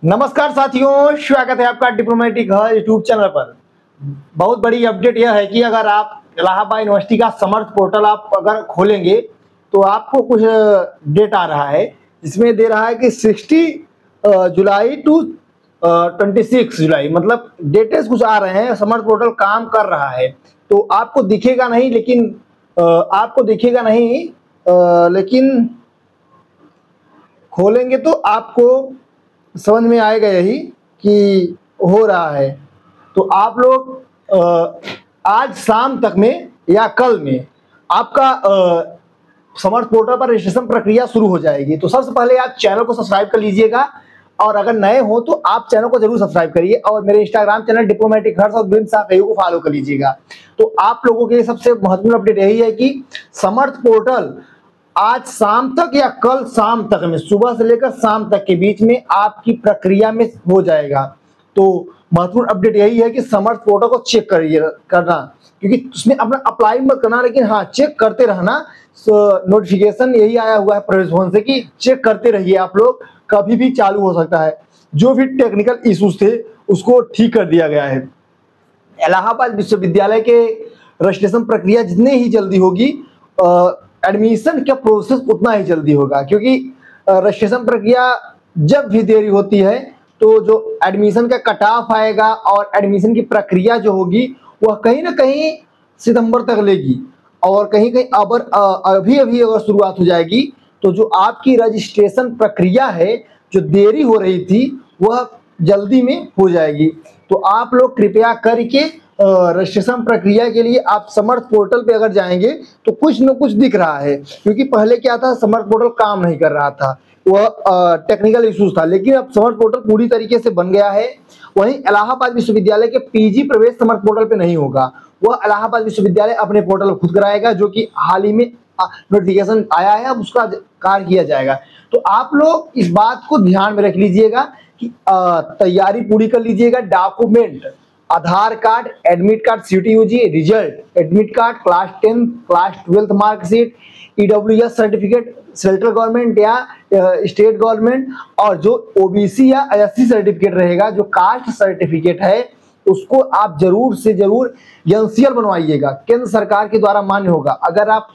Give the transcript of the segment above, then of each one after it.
नमस्कार साथियों, स्वागत है आपका डिप्लोमेटिक हर्ष यूट्यूब चैनल पर। बहुत बड़ी अपडेट यह है कि अगर आप इलाहाबाद यूनिवर्सिटी का समर्थ पोर्टल आप अगर खोलेंगे तो आपको कुछ डेट आ रहा है जिसमें दे रहा है कि 60 जुलाई टू 26 जुलाई, मतलब डेटेस कुछ आ रहे हैं। समर्थ पोर्टल काम कर रहा है तो आपको दिखेगा नहीं, लेकिन खोलेंगे तो आपको समझ में आएगा यही कि हो रहा है। तो आप लोग आज शाम तक में या कल में आपका समर्थ पोर्टल पर रजिस्ट्रेशन प्रक्रिया शुरू हो जाएगी। तो सबसे पहले आप चैनल को सब्सक्राइब कर लीजिएगा, और अगर नए हो तो आप चैनल को जरूर सब्सक्राइब करिए, और मेरे इंस्टाग्राम चैनल डिप्लोमेटिक हर्ष और बिम्स को फॉलो कर लीजिएगा। तो आप लोगों के लिए सबसे महत्वपूर्ण अपडेट यही है कि समर्थ पोर्टल आज शाम तक या कल शाम तक में, सुबह से लेकर शाम तक के बीच में आपकी प्रक्रिया में हो जाएगा। तो महत्वपूर्ण अपडेट यही है कि समर्थ पोर्टल को चेक करना, क्योंकि उसमें अपना अप्लाई मत करना, लेकिन हाँ चेक करते रहना। नोटिफिकेशन यही आया हुआ है प्रवेश भवन से कि चेक करते रहिए आप लोग, कभी भी चालू हो सकता है। जो भी टेक्निकल इश्यूज थे उसको ठीक कर दिया गया है। इलाहाबाद विश्वविद्यालय के रजिस्ट्रेशन प्रक्रिया जितनी ही जल्दी होगी, एडमिशन का प्रोसेस उतना ही जल्दी होगा, क्योंकि रजिस्ट्रेशन प्रक्रिया जब भी देरी होती है तो जो एडमिशन का कट ऑफ आएगा और एडमिशन की प्रक्रिया जो होगी वह कहीं ना कहीं सितंबर तक लेगी, और कहीं कहीं अभी अगर शुरुआत हो जाएगी तो जो आपकी रजिस्ट्रेशन प्रक्रिया है जो देरी हो रही थी वह जल्दी में हो जाएगी। तो आप लोग कृपया करके रजिस्ट्रेशन प्रक्रिया के लिए आप समर्थ पोर्टल पे अगर जाएंगे तो कुछ न कुछ दिख रहा है, क्योंकि पहले क्या था, समर्थ पोर्टल काम नहीं कर रहा था, वह टेक्निकल इश्यूज था। लेकिन अब समर्थ पोर्टल पूरी तरीके से बन गया है। वहीं इलाहाबाद विश्वविद्यालय के पीजी प्रवेश समर्थ पोर्टल पे नहीं होगा, वह इलाहाबाद विश्वविद्यालय अपने पोर्टल खुद कराएगा, जो कि हाल ही में नोटिफिकेशन आया है, अब उसका कार्य किया जाएगा। तो आप लोग इस बात को ध्यान में रख लीजिएगा कि तैयारी पूरी कर लीजिएगा। Document Aadhaar card, admit card, CTUG result, admit card, class 10 class 12 marksheet, EWS certificate central government या स्टेट गवर्नमेंट, और जो ओबीसी या एससी सर्टिफिकेट रहेगा, जो कास्ट सर्टिफिकेट है, उसको आप जरूर से जरूर एनसीएल बनवाइएगा। केंद्र सरकार के द्वारा मान्य होगा। अगर आप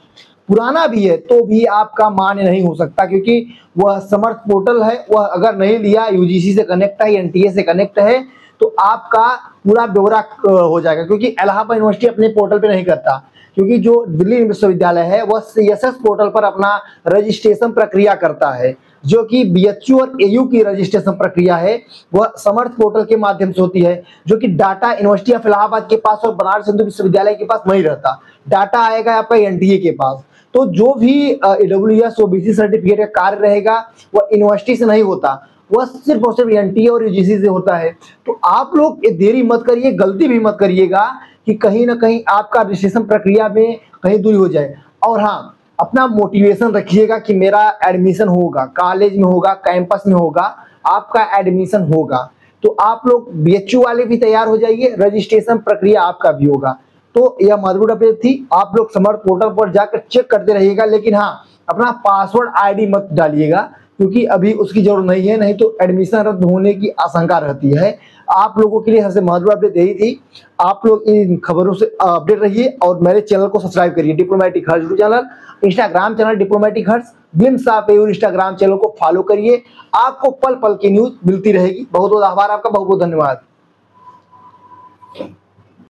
पुराना भी है तो भी आपका मान्य नहीं हो सकता, क्योंकि वह समर्थ पोर्टल है, वह अगर नहीं लिया, यूजीसी से कनेक्ट है, एनटीए से कनेक्ट है, तो आपका पूरा ब्यौरा हो जाएगा। क्योंकि इलाहाबाद यूनिवर्सिटी अपने पोर्टल पे नहीं करता, क्योंकि जो दिल्ली विश्वविद्यालय है वह सीएसएस पोर्टल पर अपना रजिस्ट्रेशन प्रक्रिया करता है, जो कि बीएचयू और एयू की रजिस्ट्रेशन प्रक्रिया है वह समर्थ पोर्टल के माध्यम से होती है, जो कि डाटा यूनिवर्सिटी ऑफ इलाहाबाद के पास और बनारस हिंदू विश्वविद्यालय के पास नहीं रहता। डाटा आएगा आपका एनटीए के पास। तो जो भी ईडब्ल्यूएस ओबीसी सर्टिफिकेट का कार्य रहेगा वह यूनिवर्सिटी से नहीं होता, वह सिर्फ और सिर्फ एनटीए और यूजीसी से होता है। तो आप लोग देरी मत करिए, गलती भी मत करिएगा कि कहीं ना कहीं आपका रजिस्ट्रेशन प्रक्रिया में कहीं दूरी हो जाए। और हाँ, अपना मोटिवेशन रखिएगा कि मेरा एडमिशन होगा, कॉलेज में होगा, कैंपस में होगा, आपका एडमिशन होगा। तो आप लोग बीएचयू वाले भी तैयार हो जाइए, रजिस्ट्रेशन प्रक्रिया आपका भी होगा। तो यह महत्वपूर्ण अपडेट थी। आप लोग समर्थ पोर्टल पर जाकर चेक करते रहिएगा, लेकिन हाँ अपना पासवर्ड आईडी मत डालिएगा, क्योंकि अभी उसकी जरूरत नहीं है, नहीं तो एडमिशन रद्द होने की आशंका रहती है। आप लोगों के लिए सबसे महत्वपूर्ण अपडेट यही थी। आप लोग इन खबरों से अपडेट रहिए और मेरे चैनल को सब्सक्राइब करिए, डिप्लोमेटिक हर्ष चैनल, इंस्टाग्राम चैनल डिप्लोमेटिक हर्ष, बिम्स इंस्टाग्राम चैनल को फॉलो करिए। आपको पल पल की न्यूज मिलती रहेगी। बहुत बहुत आभार आपका, बहुत बहुत धन्यवाद।